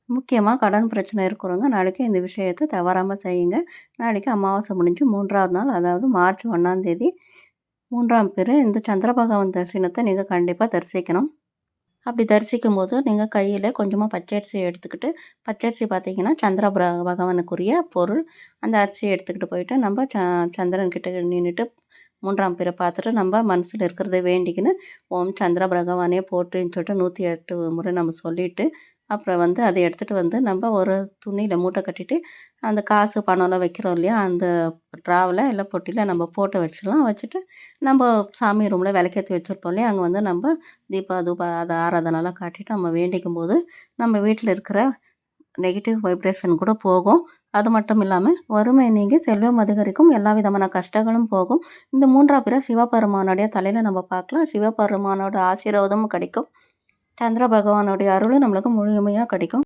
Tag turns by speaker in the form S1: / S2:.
S1: முக்கியமாக கடன் பிரச்சனை இருக்கிறவங்க நாளைக்கு இந்த விஷயத்த தவறாமல் செய்யுங்க. நாளைக்கு அமாவாசை முடிஞ்சு 3வது நாள், அதாவது மார்ச் 1ஆம் தேதி 3ஆம் பிறை இந்த சந்திர பகவான் தரிசனத்தை நீங்கள் கண்டிப்பாக தரிசிக்கணும். அப்படி தரிசிக்கும்போது நீங்கள் கையில் கொஞ்சமாக பச்சரிசி எடுத்துக்கிட்டு, பச்சரிசி பார்த்தீங்கன்னா சந்திர பகவானுக்குரிய பொருள். அந்த அரிசியை எடுத்துக்கிட்டு போயிட்டு நம்ம சந்திரன் கிட்ட நின்றுட்டு 3ஆம் பிறை பார்த்துட்டு நம்ம மனசில் இருக்கிறத வேண்டிக்கின்னு, ஓம் சந்திர பகவானே போற்றின்னு சொல்லிட்டு 108 முறை நம்ம சொல்லிவிட்டு, அப்புறம் அதை எடுத்துகிட்டு நம்ம ஒரு துணியில் மூட்டை கட்டிட்டு, அந்த காசு பணம்லாம் வைக்கிறோம் இல்லையா, அந்த ட்ராவில் இல்லை பொட்டியில் நம்ம போட்டு வச்சிடலாம். வச்சுட்டு நம்ம சாமி ரூமில் விளக்கேற்றி வச்சுருப்போம் இல்லையா, அங்கே நம்ம தூப அதை ஆராதனைலாம் காட்டிட்டு நம்ம வேண்டிக்கும்போது நம்ம வீட்டில் இருக்கிற நெகட்டிவ் வைப்ரேஷன் கூட போகும். அது மட்டும் இல்லாமல் வறுமை நீங்கி செல்வம் அதிகரிக்கும், எல்லா விதமான கஷ்டங்களும் போகும். இந்த 3ஆம் பிறை சிவபெருமானுடைய தலையில் நம்ம பார்க்கலாம். சிவபெருமானோட ஆசீர்வாதமும் கிடைக்கும். சந்திர பகவானுடைய அருளும் நம்மளுக்கு முழுமையாக கிடைக்கும்.